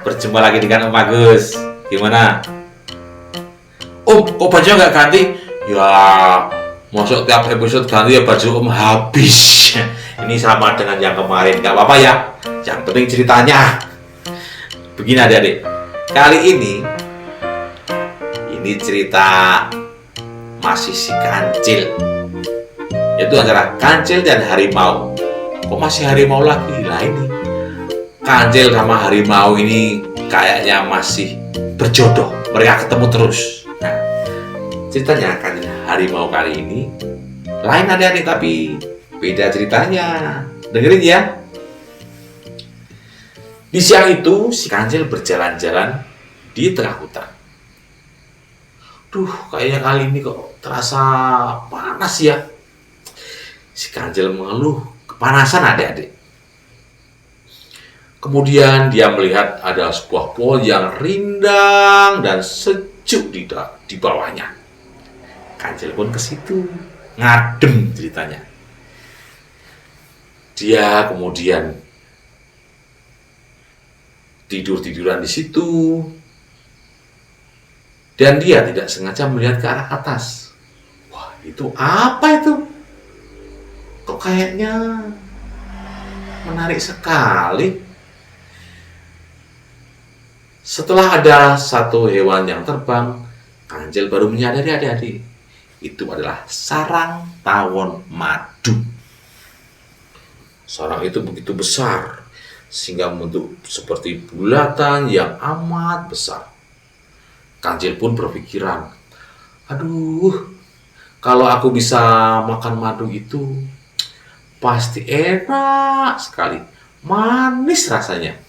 Berjumpa lagi dengan Om Agus. Gimana? Om, kok bajunya nggak ganti? Ya, masuk tiap episode ganti ya baju Om habis. Ini sama dengan yang kemarin, nggak apa-apa ya. Yang penting ceritanya. Begini adik-adik, kali ini cerita masih si kancil. Yaitu antara kancil dan harimau. Kok masih harimau lagi? Lah ini kancil sama harimau ini kayaknya masih berjodoh. Mereka ketemu terus. Nah, ceritanya kan harimau kali ini lain adik-adik, tapi beda ceritanya. Dengerin ya. Di siang itu si kancil berjalan-jalan di tengah hutan. Duh, kayaknya kali ini kok terasa panas ya. Si kancil mengeluh kepanasan adik-adik. Kemudian dia melihat ada sebuah pohon yang rindang dan sejuk di bawahnya. Kancil pun ke situ, ngadem ceritanya. Dia kemudian tidur-tiduran di situ, dan dia tidak sengaja melihat ke arah atas. Wah, itu apa itu? Kok kayaknya menarik sekali. Setelah ada satu hewan yang terbang, kancil baru menyadari adik-adik, itu adalah sarang tawon madu. Sarang itu begitu besar, sehingga membentuk seperti bulatan yang amat besar. Kancil pun berpikiran, aduh, kalau aku bisa makan madu itu, pasti enak sekali, manis rasanya.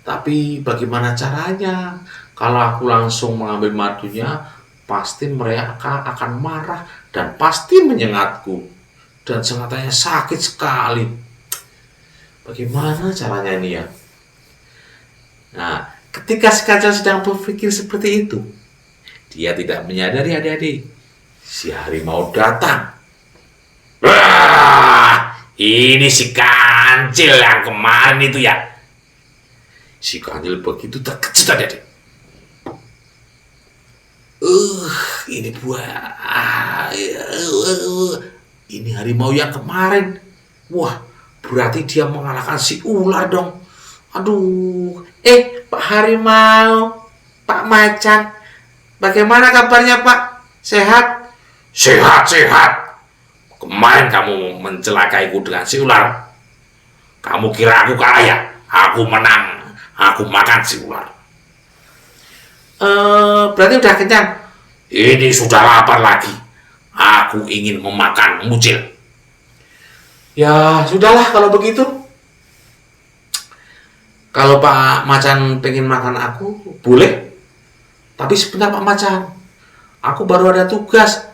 Tapi bagaimana caranya? Kalau aku langsung mengambil madunya, pasti mereka akan marah dan pasti menyengatku. Dan sengatannya sakit sekali. Bagaimana caranya ini ya? Nah, ketika si kancil sedang berpikir seperti itu, dia tidak menyadari adik-adik, si harimau datang. Wah, ini si kancil yang kemarin itu ya. Si kancil begitu terkejut adik-adik. Ini buah. Ini harimau yang kemarin. Wah, berarti dia mengalahkan si ular dong. Aduh. Pak Harimau, Pak Macan, bagaimana kabarnya Pak? Sehat? Sehat. Kemarin kamu mencelakaiku dengan si ular. Kamu kira aku kalah ya? Aku menang. Aku makan si ular. Berarti udah kenyang? Ini sudah lapar lagi. Aku ingin memakan mucil. Ya, sudahlah kalau begitu. Kalau Pak Macan pengen makan aku, boleh. Tapi sebentar Pak Macan. Aku baru ada tugas.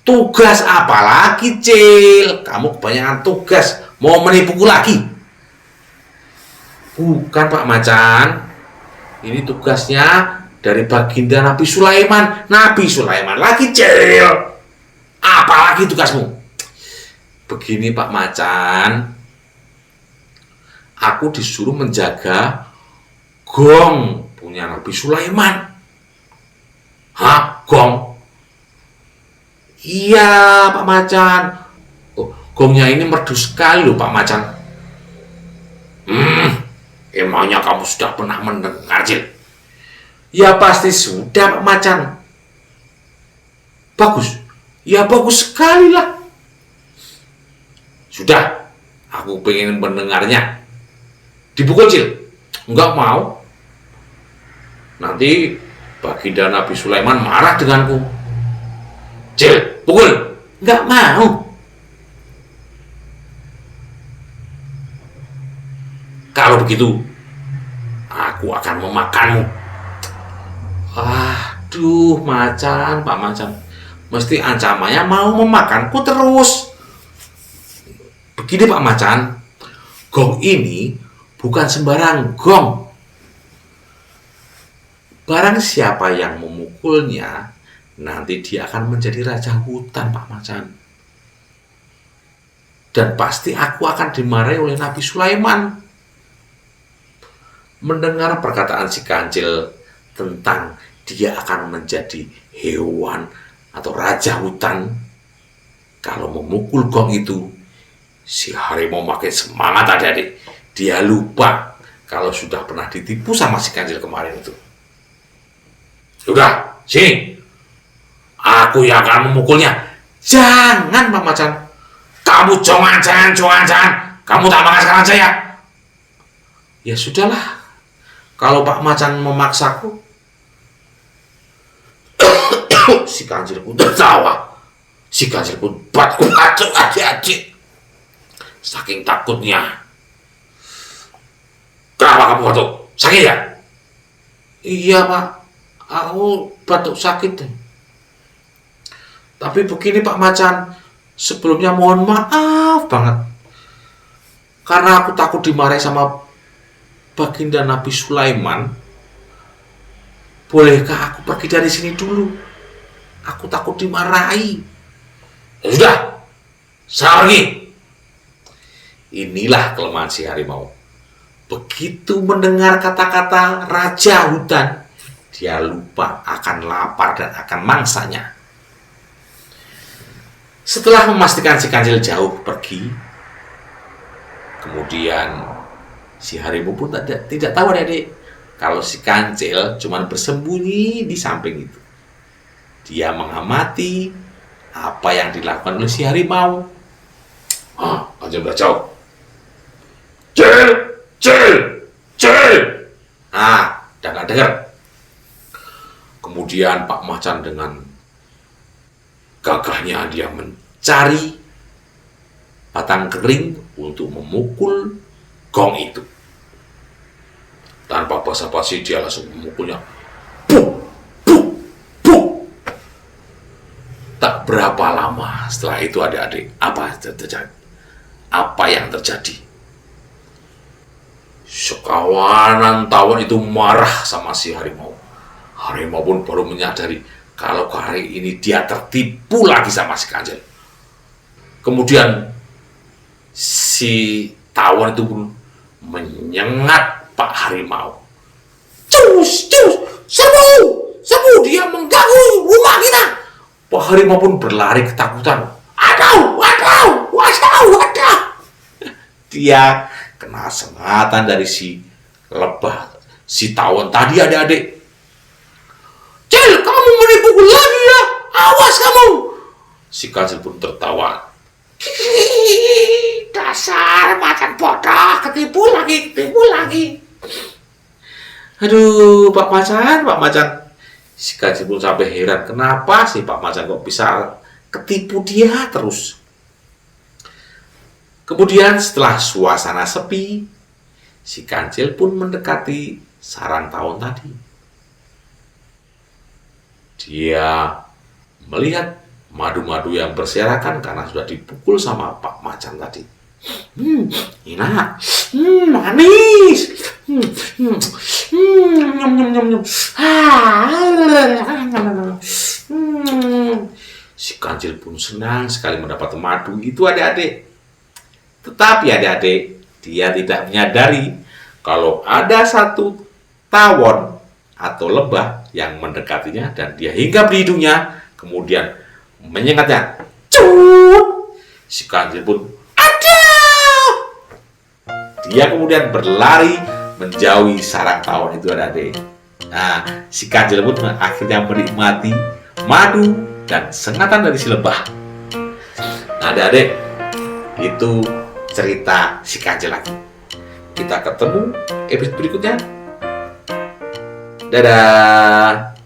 Tugas apa lagi, Cil? Kamu kebanyakan tugas. Mau menipuku lagi? Bukan Pak Macan, ini tugasnya dari baginda Nabi Sulaiman. Nabi Sulaiman lagi, Cil. Apa lagi tugasmu? Begini Pak Macan, aku disuruh menjaga gong punya Nabi Sulaiman. Hah? Gong? Iya Pak Macan. Oh, gongnya ini merdu sekali loh Pak Macan. Emangnya kamu sudah pernah mendengar, Cil? Ya pasti sudah Pak Macan. Bagus. Ya bagus sekali lah. Sudah, aku pengen mendengarnya. Dipukul, Cil? Enggak mau. Nanti baginda Nabi Sulaiman marah denganku. Cil, pukul. Enggak mau. Kalau begitu, aku akan memakanmu. Aduh, Macan, Pak Macan. Mesti ancamannya mau memakanku terus. Begini Pak Macan, gong ini bukan sembarang gong. Barang siapa yang memukulnya, nanti dia akan menjadi raja hutan, Pak Macan. Dan pasti aku akan dimarahi oleh Nabi Sulaiman. Mendengar perkataan si kancil tentang dia akan menjadi hewan atau raja hutan, kalau memukul gong itu, si harimau makin semangat adik-adik. Dia lupa kalau sudah pernah ditipu sama si kancil kemarin itu. Sudah, sini. Aku yang akan memukulnya. Jangan, Pak Macan. Kamu jangan. Kamu tak makan sekarang saya. Ya sudahlah. Kalau Pak Macan memaksaku. Si kancil pun tertawa. Si kancil pun buatku kacau adik-adik. Saking takutnya. Kenapa kamu batuk? Sakit ya? Iya, Pak. Aku batuk sakit. Tapi begini, Pak Macan. Sebelumnya mohon maaf banget. Karena aku takut dimarahi sama baginda Nabi Sulaiman. Bolehkah aku pergi dari sini dulu? Aku takut dimarahi. Ya sudah, saya pergi. Inilah kelemahan si harimau. Begitu mendengar kata-kata raja hutan, dia lupa akan lapar dan akan mangsanya. Setelah memastikan si kancil jauh pergi, kemudian si harimau pun tidak tahu adik-adik kalau si kancil cuma bersembunyi di samping itu. Dia mengamati apa yang dilakukan oleh si harimau. Kancil udah jauh. Cil. Udah gak dengar. Kemudian Pak Macan dengan gagahnya dia mencari batang kering untuk memukul gong itu. Tanpa basa-basi dia langsung memukulnya. Buk. Tak berapa lama setelah itu adik-adik, apa yang terjadi? Sekawanan tawon itu marah sama si harimau. Harimau pun baru menyadari kalau kali ini dia tertipu lagi sama si kancil. Kemudian si tawon itu pun menyengat Pak Harimau. Cus, serbu, dia mengganggu rumah kita. Pak Harimau pun berlari ketakutan. Waduh. Dia kena sengatan dari si lebah, si tawon tadi adik-adik. Cil, kamu menipuku lagi ya? Awas kamu. Si kancil pun tertawa. Dasar macan bodoh, ketipu lagi. Aduh, Pak Macan. Si kancil pun sampai heran, kenapa sih Pak Macan kok bisa ketipu dia terus. Kemudian setelah suasana sepi, si kancil pun mendekati sarang tawon tadi. Dia melihat madu-madu yang berserakan karena sudah dipukul sama Pak Macan tadi. Enak, manis, nyum. Si kancil pun senang sekali mendapat madu itu adik-adik. Tetapi adik-adik, dia tidak menyadari kalau ada satu tawon atau lebah yang mendekatinya dan dia hinggap di hidungnya, kemudian menyengatnya. Cut! Si kancil pun dia kemudian berlari menjauhi sarang tawon itu adik-adik. Nah, si kancil pun akhirnya menikmati madu dan sengatan dari si lebah. Nah, adik-adik, itu cerita si kancil lagi. Kita ketemu episode berikutnya. Dadah.